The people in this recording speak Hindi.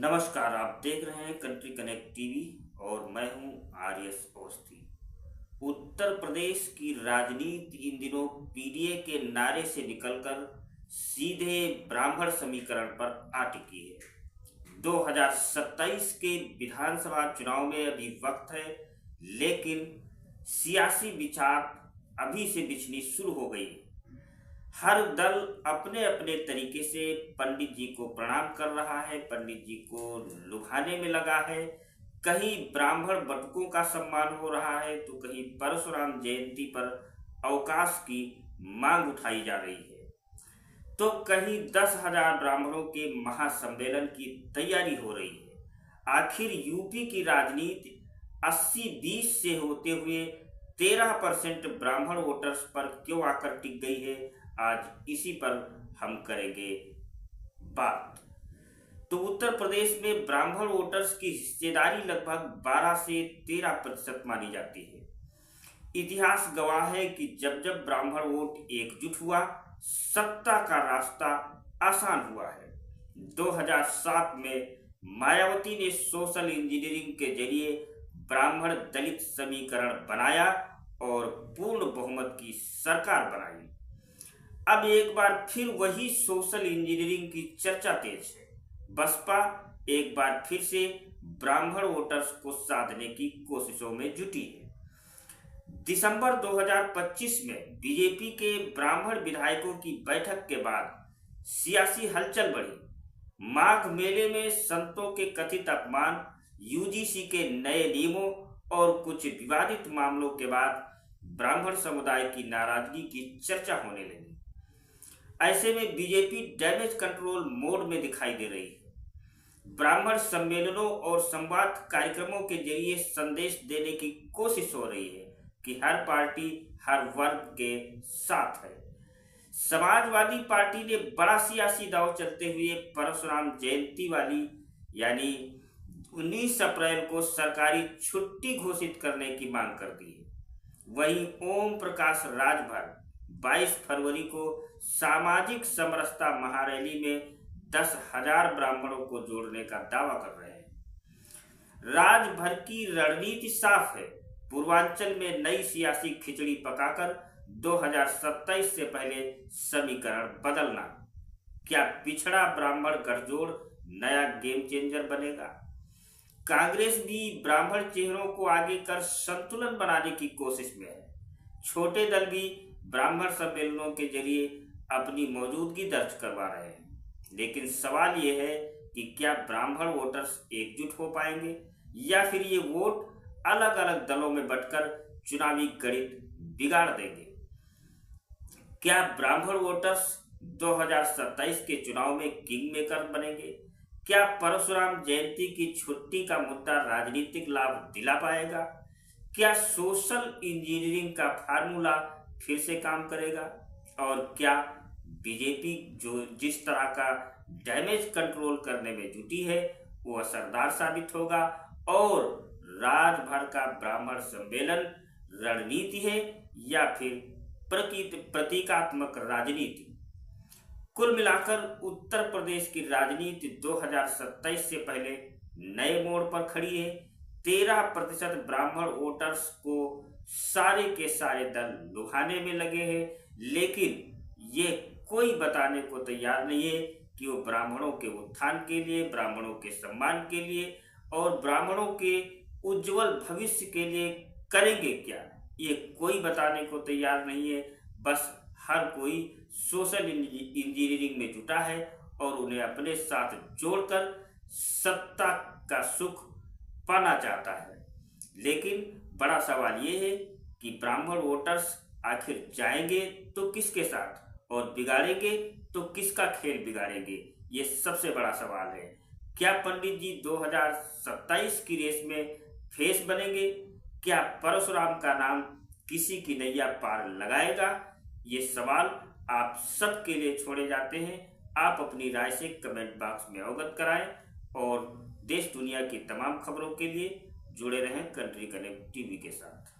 नमस्कार, आप देख रहे हैं कंट्री कनेक्ट टीवी और मैं हूं आर्यस अवस्थी। उत्तर प्रदेश की राजनीति इन दिनों पीडीए के नारे से निकलकर सीधे ब्राह्मण समीकरण पर आ टिकी है। 2027 के विधानसभा चुनाव में अभी वक्त है, लेकिन सियासी विचार अभी से बिछनी शुरू हो गई है। हर दल अपने अपने तरीके से पंडित जी को प्रणाम कर रहा है, पंडित जी को लुभाने में लगा है। कहीं ब्राह्मण बटुकों का सम्मान हो रहा है तो कहीं परशुराम जयंती पर अवकाश की मांग उठाई जा रही है, तो कहीं 10,000 ब्राह्मणों के महासम्मेलन की तैयारी हो रही है। आखिर यूपी की राजनीति 80-20 से होते हुए 13% ब्राह्मण वोटर्स पर क्यों आकर टिक गई है, आज इसी पर हम करेंगे बात। तो उत्तर प्रदेश में ब्राह्मण वोटर्स की हिस्सेदारी लगभग 12 से 13% मानी जाती है। इतिहास गवाह है कि जब जब ब्राह्मण वोट एकजुट हुआ, सत्ता का रास्ता आसान हुआ है। 2007 में मायावती ने सोशल इंजीनियरिंग के जरिए ब्राह्मण दलित समीकरण बनाया और पूर्ण बहुमत की सरकार बनाई। अब एक बार फिर वही सोशल इंजीनियरिंग की चर्चा तेज है। बसपा एक बार फिर से ब्राह्मण वोटर्स को साधने की कोशिशों में जुटी है। दिसंबर 2025 में बीजेपी के ब्राह्मण विधायकों की बैठक के बाद सियासी हलचल बढ़ी। माघ मेले में संतों के कथित अपमान, यूजीसी के नए नियमों और कुछ विवादित मामलों के बाद ब्राह्मण समुदाय की नाराजगी की चर्चा होने लगी। ऐसे में बीजेपी डैमेज कंट्रोल मोड में दिखाई दे रही है। ब्राह्मण सम्मेलनों और संवाद कार्यक्रमों के जरिए संदेश देने की कोशिश हो रही है कि हर पार्टी हर वर्ग के साथ है। समाजवादी पार्टी ने बड़ा सियासी दांव चलते हुए परशुराम जयंती वाली यानी 19 अप्रैल को सरकारी छुट्टी घोषित करने की मांग कर दी है। वहीं ओम प्रकाश राजभर 22 फरवरी को सामाजिक समरसता महारैली में 10,000 ब्राह्मणों को जोड़ने का दावा कर रहे हैं। राजभर की रणनीति साफ है, पूर्वांचल में नई सियासी खिचड़ी पकाकर 2027 से पहले समीकरण बदलना। क्या पिछड़ा ब्राह्मण गठजोड़ नया गेम चेंजर बनेगा? कांग्रेस भी ब्राह्मण चेहरों को आगे कर संतुलन बनाने की कोशिश में है। छोटे दल भी ब्राह्मण सम्मेलनों के जरिए अपनी मौजूदगी दर्ज करवा रहे हैं, लेकिन सवाल यह है कि क्या ब्राह्मण वोटर्स एकजुट हो पाएंगे या फिर ये वोट अलग अलग दलों में बंटकर चुनावी गणित बिगाड़ देंगे। क्या ब्राह्मण वोटर्स 2027 के चुनाव में किंग मेकर बनेंगे? क्या परशुराम जयंती की छुट्टी का मुद्दा राजनीतिक लाभ दिला पाएगा? क्या सोशल इंजीनियरिंग का फार्मूला फिर से काम करेगा? और क्या बीजेपी जो जिस तरह का डैमेज कंट्रोल करने में जुटी है वो असरदार साबित होगा और राजभर का ब्राह्मण सम्मेलन रणनीति है या फिर प्रतीकात्मक राजनीति? कुल मिलाकर उत्तर प्रदेश की राजनीति 2027 से पहले नए मोड़ पर खड़ी है। 13% ब्राह्मण वोटर्स को सारे के सारे दल लुभाने में लगे हैं, लेकिन ये कोई बताने को तैयार नहीं है कि वो ब्राह्मणों के उत्थान के लिए, ब्राह्मणों के सम्मान के लिए और ब्राह्मणों के उज्जवल भविष्य के लिए करेंगे क्या। ये कोई बताने को तैयार नहीं है। बस हर कोई सोशल इंजीनियरिंग में जुटा है और उन्हें अपने साथ जोड़कर सत्ता का सुख पाना चाहता है। लेकिन बड़ा सवाल ये है कि ब्राह्मण वोटर्स आखिर जाएंगे तो किसके साथ और बिगाड़ेंगे तो किसका खेल बिगाड़ेंगे, ये सबसे बड़ा सवाल है। क्या पंडित जी 2027 की रेस में फेस बनेंगे? क्या परशुराम का नाम किसी की नैया पार लगाएगा? ये सवाल आप सबके लिए छोड़े जाते हैं। आप अपनी राय से कमेंट बॉक्स में अवगत कराएं और देश दुनिया की तमाम खबरों के लिए जुड़े रहें कंट्री कनेक्ट टीवी के साथ।